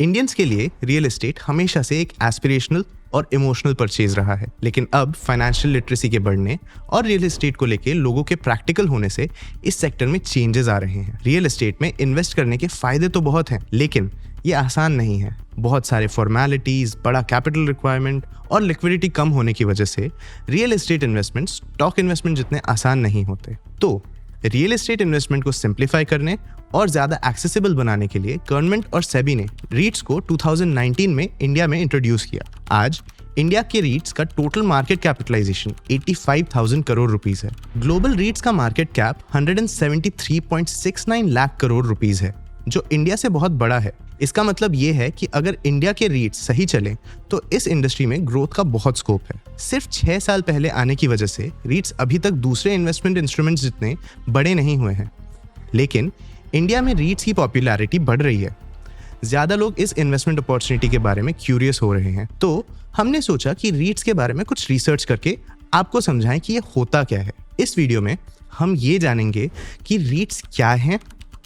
Indians के लिए real estate हमेशा से एक एस्पिरेशनल और इमोशनल परचेज रहा है, लेकिन अब फाइनेंशियल लिटरेसी के बढ़ने और रियल एस्टेट को लेके लोगों के प्रैक्टिकल होने से इस सेक्टर में चेंजेस आ रहे हैं। रियल एस्टेट में इन्वेस्ट करने के फायदे तो बहुत हैं, लेकिन ये आसान नहीं है। बहुत सारे फॉर्मेलिटीज, बड़ा कैपिटल रिक्वायरमेंट और लिक्विडिटी कम होने की वजह से real estate investment stock investment जितने आसान नहीं होते। तो रियल एस्टेट इन्वेस्टमेंट को सिंप्लीफाई करने और ज्यादा एक्सेसिबल बनाने के लिए गवर्नमेंट और सेबी ने रीट्स को 2019 में इंडिया में इंट्रोड्यूस किया। आज इंडिया के रीट्स का total market capitalisation 85,000 crore rupees है। ग्लोबल रीट्स का market cap 173.69 lakh crore rupees है, जो इंडिया से बहुत बड़ा है। इसका मतलब ये है कि अगर इंडिया के रीट्स सही चले तो इस इंडस्ट्री में ग्रोथ का बहुत स्कोप है। सिर्फ 6 साल पहले आने की वजह से रीट्स अभी तक दूसरे इन्वेस्टमेंट इंस्ट्रूमेंट्स जितने बड़े नहीं हुए हैं, लेकिन इंडिया में रीट्स की पॉपुलैरिटी बढ़ रही है। ज्यादा लोग इस इन्वेस्टमेंट अपॉर्चुनिटी के बारे में क्यूरियस हो रहे हैं, तो हमने सोचा कि रीट्स के बारे में कुछ रिसर्च करके आपको समझाएं कि ये होता क्या है। इस वीडियो में हम ये जानेंगे कि रीट्स क्या हैं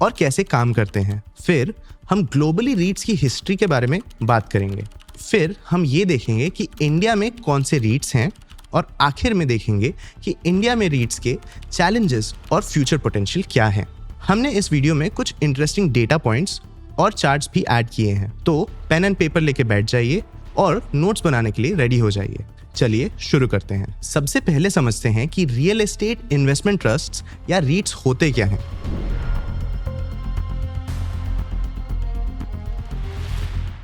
और कैसे काम करते हैं। फिर हम ग्लोबली रीट्स की हिस्ट्री के बारे में बात करेंगे। फिर हम ये देखेंगे कि इंडिया में कौन से रीट्स हैं और आखिर में देखेंगे कि इंडिया में रीट्स के चैलेंजेस और फ्यूचर पोटेंशियल क्या है। हमने इस वीडियो में कुछ इंटरेस्टिंग डेटा पॉइंट्स और चार्ट्स भी ऐड किए हैं, तो पेन एंड पेपर लेके बैठ जाइए और नोट्स बनाने के लिए रेडी हो जाइए। चलिए शुरू करते हैं। सबसे पहले समझते हैं कि रियल एस्टेट इन्वेस्टमेंट ट्रस्ट्स या रीट्स होते क्या हैं।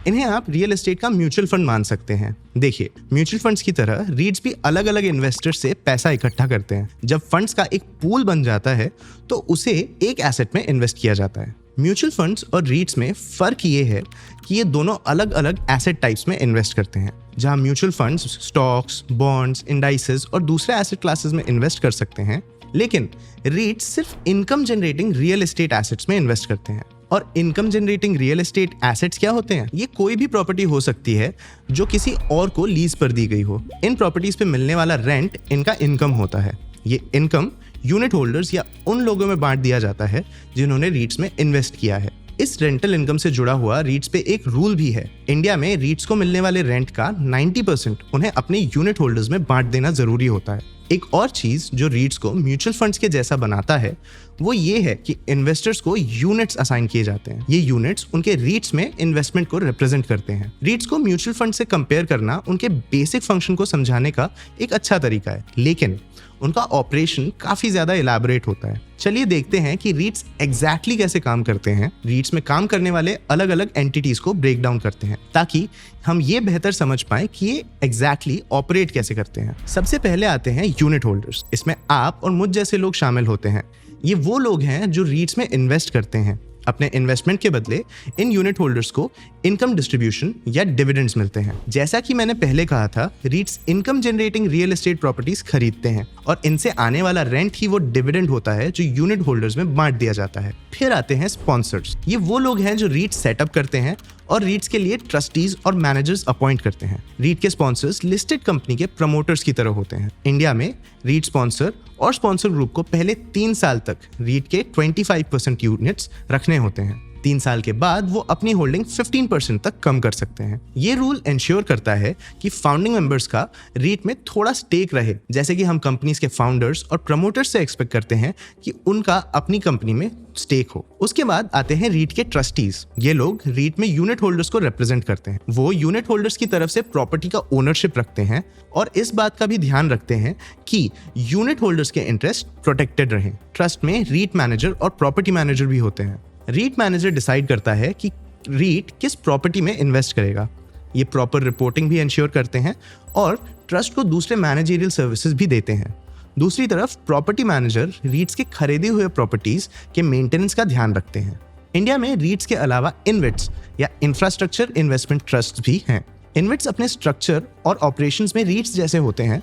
इन्हें आप रियल एस्टेट का म्यूचुअल फंड मान सकते हैं। देखिए, म्यूचुअल फंड्स की तरह रीट्स भी अलग अलग इन्वेस्टर्स से पैसा इकट्ठा करते हैं। जब फंड्स का एक पूल बन जाता है तो उसे एक एसेट में इन्वेस्ट किया जाता है। म्यूचुअल फंड्स और रीट्स में फर्क ये है कि ये दोनों अलग अलग एसेट टाइप्स में इन्वेस्ट करते हैं। जहां mutual funds stocks, bonds, indices और दूसरे एसेट क्लासेस में इन्वेस्ट कर सकते हैं, लेकिन रीट्स सिर्फ income generating real estate assets में इन्वेस्ट करते हैं। और income generating real estate assets क्या होते हैं? ये कोई भी प्रॉपर्टी हो सकती है जो किसी और को लीज पर दी गई हो। इन प्रॉपर्टीज पे मिलने वाला रेंट इनका इनकम होता है। ये इनकम यूनिट होल्डर्स या उन लोगों में बांट दिया जाता है जिन्होंने रीट्स में इन्वेस्ट किया है। इस रेंटल इनकम से जुड़ा हुआ रीट्स पे एक रूल भी है। इंडिया में रीट्स को मिलने वाले रेंट का 90% उन्हें अपने यूनिट होल्डर्स में बांट देना जरूरी होता है। एक और चीज जो रीट्स को म्यूचुअल फंड्स के जैसा बनाता है वो ये है कि इन्वेस्टर्स को यूनिट्स असाइन किए जाते हैं। ये यूनिट्स उनके रीट्स में इन्वेस्टमेंट को रिप्रेजेंट करते हैं। रीट्स को म्यूचुअल फंड से कंपेयर करना उनके बेसिक फंक्शन को समझाने का एक अच्छा तरीका है, लेकिन उनका ऑपरेशन काफी ज्यादा इलैबोरेट होता है। चलिए देखते हैं कि रीट्स एग्जैक्टली कैसे काम करते हैं। रीट्स में काम करने वाले अलग अलग एंटिटीज को ब्रेक डाउन करते हैं ताकि हम ये बेहतर समझ पाए कि ये एग्जैक्टली ऑपरेट कैसे करते हैं। सबसे पहले आते हैं यूनिट होल्डर्स। इसमें आप और मुझ जैसे लोग शामिल होते हैं। ये वो लोग हैं जो रीट्स में इन्वेस्ट करते हैं। अपने इन्वेस्टमेंट के बदले इन यूनिट होल्डर्स को इनकम डिस्ट्रीब्यूशन या डिविडेंड्स मिलते हैं। जैसा कि मैंने पहले कहा था, रीट्स income generating real estate properties खरीदते हैं और इनसे आने वाला रेंट ही वो डिविडेंड होता है जो यूनिट होल्डर्स में बांट दिया जाता है। फिर आते हैं स्पॉन्सर्स। ये वो लोग हैं जो रीट्स सेटअप करते हैं और रीट्स के लिए ट्रस्टीज और मैनेजर्स अपॉइंट करते हैं। रीट के स्पॉन्सर्स लिस्टेड कंपनी के प्रमोटर्स की तरह होते हैं। इंडिया में रीट स्पॉन्सर और स्पॉन्सर ग्रुप को पहले 3 साल तक रीट के 25% यूनिट्स रखने होते हैं। 3 साल के बाद वो अपनी होल्डिंग 15% तक कम कर सकते हैं। ये रूल इंश्योर करता है कि फाउंडिंग मेंबर्स का रीट में थोड़ा स्टेक रहे, जैसे कि हम कंपनीज के फाउंडर्स और प्रमोटर्स से एक्सपेक्ट करते हैं कि उनका अपनी कंपनी में स्टेक हो। उसके बाद आते हैं रीट के ट्रस्टीज। ये लोग रीट में यूनिट होल्डर्स को रिप्रेजेंट करते हैं। वो यूनिट होल्डर्स की तरफ से प्रॉपर्टी का ओनरशिप रखते हैं और इस बात का भी ध्यान रखते हैं कि यूनिट होल्डर्स के इंटरेस्ट प्रोटेक्टेड रहें। ट्रस्ट में रीट मैनेजर और प्रॉपर्टी मैनेजर भी होते हैं। रीट मैनेजर डिसाइड करता है कि रीट किस प्रॉपर्टी में इन्वेस्ट करेगा। ये प्रॉपर रिपोर्टिंग भी इंश्योर करते हैं और ट्रस्ट को दूसरे मैनेजरियल सर्विसेज भी देते हैं। दूसरी तरफ प्रॉपर्टी मैनेजर रीट्स के खरीदे हुए प्रॉपर्टीज के मेंटेनेंस का ध्यान रखते हैं। इंडिया में रीट्स के अलावा इनविट्स या इंफ्रास्ट्रक्चर इन्वेस्टमेंट ट्रस्ट भी हैं। इनविट्स अपने स्ट्रक्चर और ऑपरेशंस में रीट्स जैसे होते हैं।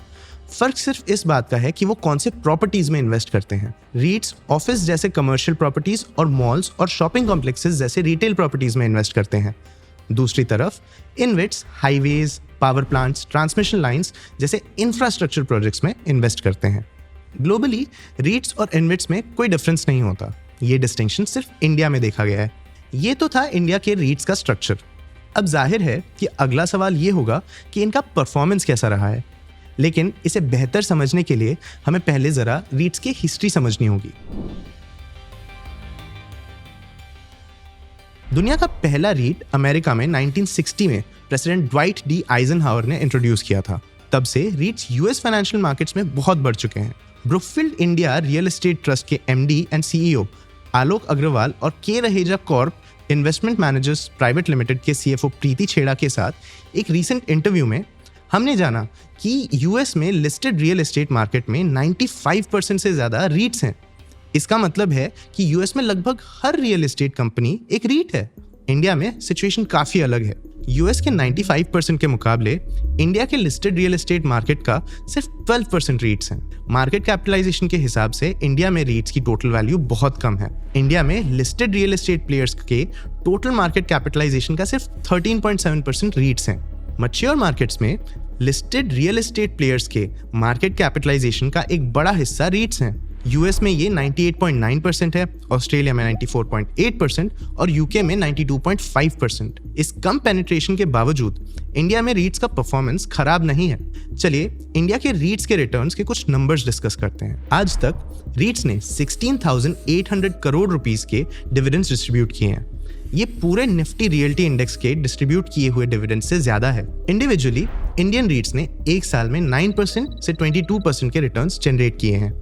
फर्क सिर्फ इस बात का है कि वो कौन से प्रॉपर्टीज में इन्वेस्ट करते हैं। रीट्स ऑफिस जैसे कमर्शियल प्रॉपर्टीज और मॉल्स और शॉपिंग कॉम्प्लेक्सेस जैसे रिटेल प्रॉपर्टीज में इन्वेस्ट करते हैं। दूसरी तरफ InvITs highways, power plants, transmission lines जैसे इंफ्रास्ट्रक्चर प्रोजेक्ट्स में इन्वेस्ट करते हैं। ग्लोबली रीट्स और इनविट्स में कोई डिफरेंस नहीं होता। ये डिस्टिंक्शन सिर्फ इंडिया में देखा गया है। ये तो था इंडिया के रीट्स का स्ट्रक्चर। अब जाहिर है कि अगला सवाल ये होगा कि इनका परफॉर्मेंस कैसा रहा है, लेकिन इसे बेहतर समझने के लिए हमें पहले जरा रीट्स की हिस्ट्री समझनी होगी। दुनिया का पहला रीट अमेरिका में 1960 में प्रेसिडेंट ड्वाइट डी आइजनहावर ने इंट्रोड्यूस किया था। तब से रीट्स यूएस फाइनेंशियल मार्केट्स में बहुत बढ़ चुके हैं। Brookfield India real estate trust के एमडी एंड सीईओ आलोक अग्रवाल और के Raheja Corp investment managers private limited के सीएफओ प्रीति छेड़ा के साथ एक रीसेंट इंटरव्यू में हमने जाना कि यूएस में लिस्टेड रियल एस्टेट मार्केट में 95% से ज़्यादा रीट्स हैं। इसका मतलब है कि यूएस में लगभग हर रियल एस्टेट कंपनी एक रीट है। इंडिया में सिचुएशन काफ़ी अलग है। यूएस के 95% के मुकाबले इंडिया के लिस्टेड रियल एस्टेट मार्केट का सिर्फ 12% रीट्स हैं। मार्केट कैपिटलाइजेशन के हिसाब से इंडिया में रीट्स की टोटल वैल्यू बहुत कम है। इंडिया में लिस्टेड रियल एस्टेट प्लेयर्स के टोटल मार्केट कैपिटलाइजेशन का सिर्फ 13.7% रीट्स हैं। मैच्योर मार्केट्स में लिस्टेड रियल एस्टेट प्लेयर्स के मार्केट कैपिटलाइजेशन का एक बड़ा हिस्सा रीट्स हैं। यूएस में ये 98.9% है, ऑस्ट्रेलिया में 94.8% और यूके में 92.5%। इस कम पेनिट्रेशन के बावजूद इंडिया में रीट्स का परफॉर्मेंस खराब नहीं है। चलिए इंडिया के रीट्स के रिटर्न्स के कुछ नंबर्स डिस्कस करते हैं। आज तक रीट्स ने 16,800 करोड़ रुपीस के डिविडेंड्स डिस्ट्रीब्यूट किए हैं। ये पूरे निफ्टी रियल्टी इंडेक्स के डिस्ट्रीब्यूट किए हुए डिविडेंड से ज्यादा है। इंडिविजुअली इंडियन रीट्स ने एक साल में 9% से 22% के रिटर्न्स जनरेट किए हैं।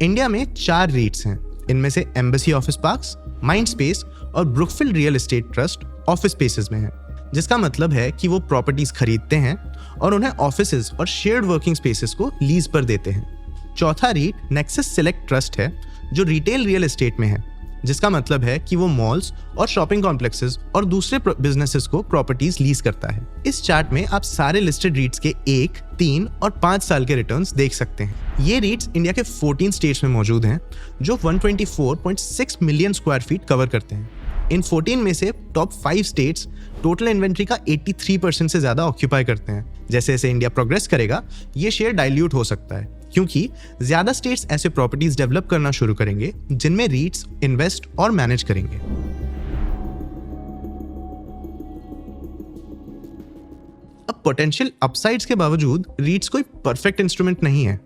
इंडिया में 4 रीट्स हैं। इनमें से एम्बेसी ऑफिस पार्क्स, माइंडस्पेस और Brookfield real estate trust office spaces में है, जिसका मतलब है कि वो प्रॉपर्टीज खरीदते हैं और उन्हें ऑफिसेज और शेयर्ड वर्किंग स्पेसेस को लीज पर देते हैं। चौथा रीट नेक्सस सेलेक्ट ट्रस्ट है, जो रिटेल रियल एस्टेट में है, जिसका मतलब है कि वो मॉल्स और शॉपिंग कॉम्प्लेक्सेस और दूसरे बिजनेसेस को प्रॉपर्टीज लीज करता है। इस चार्ट में आप सारे लिस्टेड रीट्स के 1, 3 और 5 साल के रिटर्न्स देख सकते हैं। ये रीट्स इंडिया के 14 स्टेट्स में मौजूद हैं, जो 124.6 मिलियन स्क्वायर फीट कवर करते हैं। इन 14 में से टॉप 5 स्टेट्स टोटल इन्वेंट्री का 83% से ज्यादा ऑक्यूपाई करते हैं। जैसे जैसे इंडिया प्रोग्रेस करेगा, ये शेयर डाइल्यूट हो सकता है, क्योंकि ज्यादा स्टेट्स ऐसे प्रॉपर्टीज डेवलप करना शुरू करेंगे जिनमें रीट्स इन्वेस्ट और मैनेज करेंगे। अब पोटेंशियल अपसाइड्स के बावजूद रीट्स कोई परफेक्ट इंस्ट्रूमेंट नहीं है।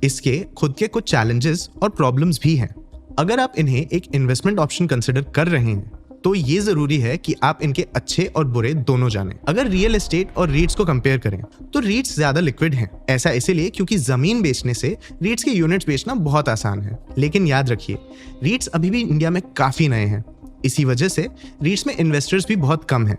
इसके खुद के कुछ चैलेंजेस और प्रॉब्लम्स भी हैं। अगर आप इन्हें एक इन्वेस्टमेंट ऑप्शन कंसिडर कर रहे हैं तो ये जरूरी है कि आप इनके अच्छे और बुरे दोनों जानें। अगर रियल एस्टेट और रीट्स को कंपेयर करें तो रीट्स ज्यादा लिक्विड हैं। ऐसा इसीलिए क्योंकि जमीन बेचने से रीट्स के यूनिट्स बेचना बहुत आसान है। लेकिन याद रखिए, रीट्स अभी भी इंडिया में काफी नए हैं। इसी वजह से रीट्स में इन्वेस्टर्स भी बहुत कम हैं।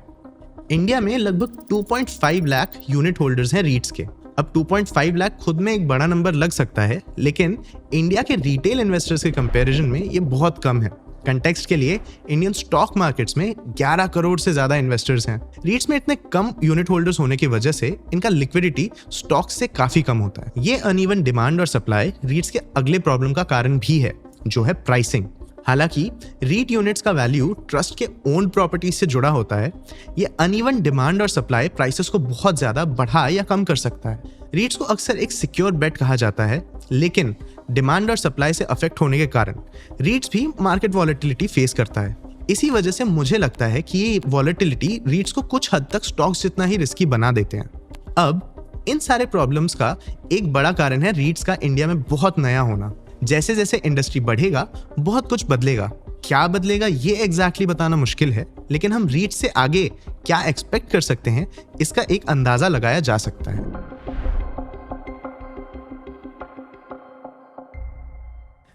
इंडिया में लगभग 2.5 लाख यूनिट होल्डर्स हैं रीट्स के। अब 2.5 लाख खुद में एक बड़ा नंबर लग सकता है, लेकिन इंडिया के रिटेल इन्वेस्टर्स के कंपैरिजन में ये बहुत कम है। कंटेक्स्ट के लिए इंडियन स्टॉक मार्केट्स में 11 करोड़ से ज्यादा इन्वेस्टर्स हैं। रीट्स में इतने कम यूनिट होल्डर्स होने की वजह से इनका लिक्विडिटी स्टॉक से काफी कम होता है। ये अनइवन डिमांड और सप्लाई रीट्स के अगले प्रॉब्लम का कारण भी है, जो है प्राइसिंग। हालांकि रीट यूनिट्स का वैल्यू ट्रस्ट के ओन प्रॉपर्टीज से जुड़ा होता है, ये अनइवन डिमांड और सप्लाई प्राइसेस को बहुत ज्यादा बढ़ा या कम कर सकता है। रीट्स को अक्सर एक सिक्योर बेट कहा जाता है, लेकिन डिमांड और सप्लाई से अफेक्ट होने के कारण रीट्स भी मार्केट वॉलेटिलिटी फेस करता है। इसी वजह से मुझे लगता है कि ये वॉलेटिलिटी रीट्स को कुछ हद तक स्टॉक्स जितना ही रिस्की बना देते हैं। अब इन सारे प्रॉब्लम्स का एक बड़ा कारण है रीट्स का इंडिया में बहुत नया होना। जैसे जैसे इंडस्ट्री बढ़ेगा, बहुत कुछ बदलेगा। क्या बदलेगा ये एग्जैक्टली बताना मुश्किल है, लेकिन हम रीट्स से आगे क्या एक्सपेक्ट कर सकते हैं, इसका एक अंदाजा लगाया जा सकता है।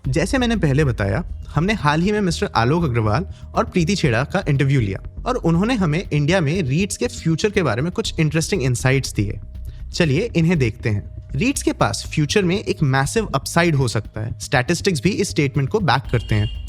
जैसे मैंने पहले बताया, हमने हाल ही में मिस्टर आलोक अग्रवाल और प्रीति छेड़ा का इंटरव्यू लिया और उन्होंने हमें इंडिया में रीट्स के फ्यूचर के बारे में कुछ इंटरेस्टिंग इनसाइट्स दिए। चलिए इन्हें देखते हैं। रीट्स के पास फ्यूचर में एक मैसिव अपसाइड हो सकता है। स्टैटिस्टिक्स भी इस स्टेटमेंट को बैक करते हैं।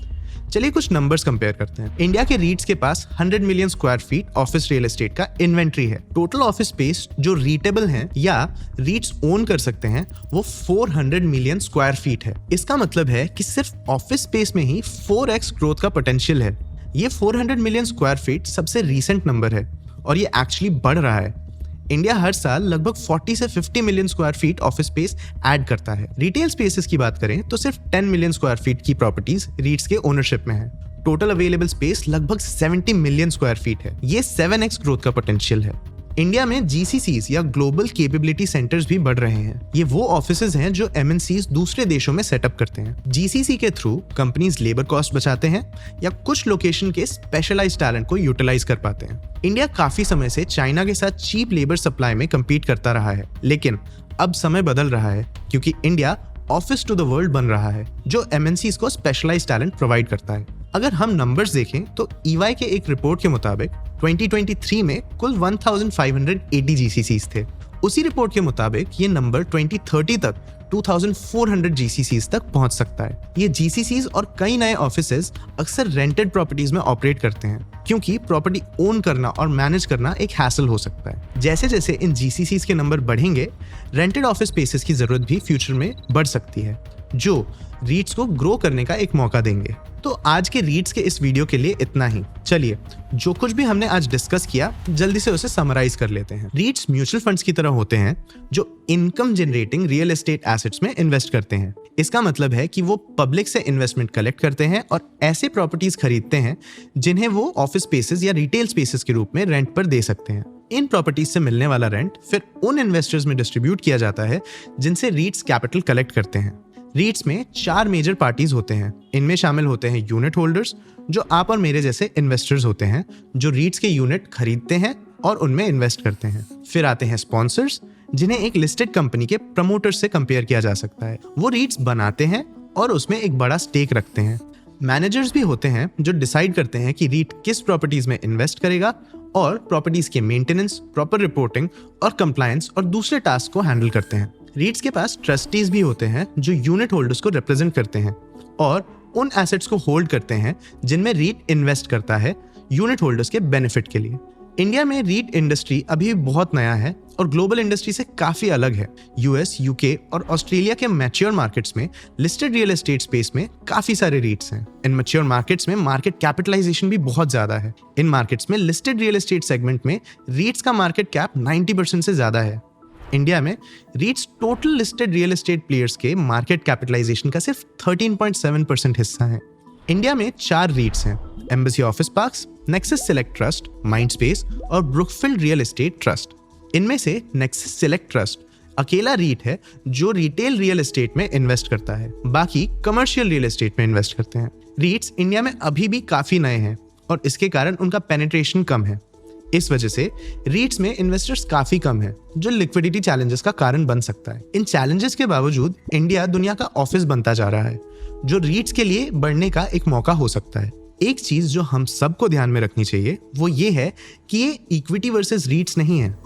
चलिए कुछ नंबर्स कंपेयर करते हैं। इंडिया के रीट्स के पास 100 million square feet office real estate का इन्वेंट्री है। टोटल ऑफिस स्पेस जो रीटेबल है या रीट्स ओन कर सकते हैं वो 400 मिलियन स्क्वायर फीट है। इसका मतलब है कि सिर्फ ऑफिस स्पेस में ही 4x ग्रोथ का पोटेंशियल है। ये 400 मिलियन स्क्वायर फीट सबसे रीसेंट नंबर है और ये एक्चुअली बढ़ रहा है। इंडिया हर साल लगभग 40 से 50 million square feet office space add करता है। रिटेल स्पेसेस की बात करें तो सिर्फ 10 मिलियन स्क्वायर फीट की प्रॉपर्टीज रीट्स के ओनरशिप में है। टोटल अवेलेबल स्पेस लगभग 70 मिलियन स्क्वायर फीट है। ये 7x ग्रोथ का पोटेंशियल है। इंडिया में GCCs या ग्लोबल कैपेबिलिटी सेंटर्स भी बढ़ रहे हैं। ये वो ऑफिसेज हैं जो MNCs दूसरे देशों में सेटअप करते हैं। GCC के थ्रू कंपनीज लेबर कॉस्ट बचाते हैं या कुछ लोकेशन के स्पेशलाइज्ड टैलेंट को यूटिलाइज कर पाते हैं। इंडिया काफी समय से चाइना के साथ चीप लेबर सप्लाई में कम्पीट करता रहा है, लेकिन अब समय बदल रहा है क्योंकि India office to the world बन रहा है जो MNCs को स्पेशलाइज्ड टैलेंट प्रोवाइड करता है। अगर हम नंबर्स देखें तो EY के एक रिपोर्ट के मुताबिक 2023 में कुल 1580 GCCs थे। उसी रिपोर्ट के मुताबिक ये नंबर 2030 तक 2400 GCCs तक पहुंच सकता है। ये GCCs और कई नए ऑफिसेज अक्सर रेंटेड प्रॉपर्टीज में ऑपरेट करते हैं क्योंकि प्रॉपर्टी ओन करना और मैनेज करना एक हैसल हो सकता है। जैसे जैसे इन GCCs के नंबर बढ़ेंगे, रेंटेड ऑफिस स्पेसेस की जरूरत भी फ्यूचर में बढ़ सकती है, जो रीट्स को ग्रो करने का एक मौका देंगे। तो आज के रीट्स के इस वीडियो के लिए इतना ही। चलिए, जो कुछ भी हमने आज डिस्कस किया जल्दी से उसे समराइज कर लेते हैं। रीट्स म्यूचुअल फंड्स की तरह होते हैं जो income generating real estate assets में इन्वेस्ट करते हैं। इसका मतलब है कि वो पब्लिक से इन्वेस्टमेंट कलेक्ट करते हैं और ऐसे प्रॉपर्टीज खरीदते हैं जिन्हें वो ऑफिस स्पेसेस या रिटेल स्पेसेस के रूप में रेंट पर दे सकते हैं। इन प्रॉपर्टीज से मिलने वाला रेंट फिर उन इन्वेस्टर्स में डिस्ट्रीब्यूट किया जाता है जिनसे रीट्स कैपिटल कलेक्ट करते हैं। रीट्स में 4 मेजर पार्टीज होते हैं। इनमें शामिल होते हैं यूनिट होल्डर्स, जो आप और मेरे जैसे इन्वेस्टर्स होते हैं जो रीट्स के यूनिट खरीदते हैं और उनमें इन्वेस्ट करते हैं। फिर आते हैं स्पॉन्सर्स, जिन्हें एक लिस्टेड कंपनी के प्रमोटर्स से कंपेयर किया जा सकता है। वो रीट्स बनाते हैं और उसमें एक बड़ा स्टेक रखते हैं। मैनेजर्स भी होते हैं जो डिसाइड करते हैं कि रीट किस प्रॉपर्टीज में इन्वेस्ट करेगा और प्रॉपर्टीज के मेंटेनेंस, प्रॉपर रिपोर्टिंग और कंप्लायंस और दूसरे टास्क को हैंडल करते हैं। रीट्स के पास ट्रस्टीज भी होते हैं जो यूनिट होल्डर्स को रिप्रेजेंट करते हैं और उन एसेट्स को होल्ड करते हैं जिनमें रीट इन्वेस्ट करता है यूनिट होल्डर्स के बेनिफिट के लिए। इंडिया में रीट इंडस्ट्री अभी बहुत नया है और ग्लोबल इंडस्ट्री से काफी अलग है। US, UK और ऑस्ट्रेलिया के मैच्योर मार्केट्स में लिस्टेड रियल एस्टेट स्पेस में काफी सारे रीट्स हैं। इन मैच्योर मार्केट्स में मार्केट कैपिटलाइजेशन भी बहुत ज्यादा है। इन मार्केट्स में लिस्टेड रियल एस्टेट सेगमेंट में रीट्स का मार्केट कैप 90% से ज्यादा है। इंडिया में रीट्स total listed real estate players के मार्केट कैपिटलाइजेशन का सिर्फ 13.7% हिस्सा है। इंडिया में 4 रीट्स हैं: embassy office parks, nexus select trust, Mindspace और ब्रुकफील्ड रियल एस्टेट ट्रस्ट। इनमें से नेक्सस सेलेक्ट ट्रस्ट अकेला रीट है जो रिटेल रियल एस्टेट में इन्वेस्ट करता है, बाकी कमर्शियल रियल एस्टेट में इन्वेस्ट करते हैं। रीट्स इंडिया में अभी भी काफी नए हैं और इसके कारण उनका पेनिट्रेशन कम है। इस वजह से रीट्स में इन्वेस्टर्स काफी कम है, जो लिक्विडिटी चैलेंजेस का कारण बन सकता है। इन चैलेंजेस के बावजूद इंडिया दुनिया का ऑफिस बनता जा रहा है, जो रीट्स के लिए बढ़ने का एक मौका हो सकता है। एक चीज जो हम सबको ध्यान में रखनी चाहिए वो ये है कि ये इक्विटी वर्सेस रीट्स नहीं है।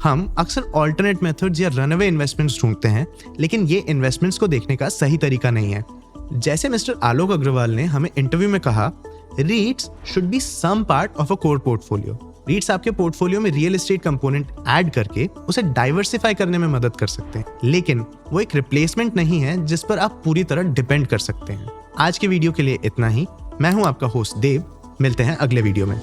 हम अक्सर ऑल्टरनेट मेथड्स या रनअवे इन्वेस्टमेंट्स ढूंढते हैं, लेकिन ये इन्वेस्टमेंट्स को देखने का सही तरीका नहीं है। जैसे मिस्टर आलोक अग्रवाल ने हमें इंटरव्यू में कहा, REITs should be some part of a core portfolio. REITs आपके पोर्टफोलियो में रियल एस्टेट कंपोनेंट ऐड करके उसे डाइवर्सिफाई करने में मदद कर सकते हैं, लेकिन वो एक रिप्लेसमेंट नहीं है जिस पर आप पूरी तरह डिपेंड कर सकते हैं। आज के वीडियो के लिए इतना ही। मैं हूं आपका होस्ट देव। मिलते हैं अगले वीडियो में।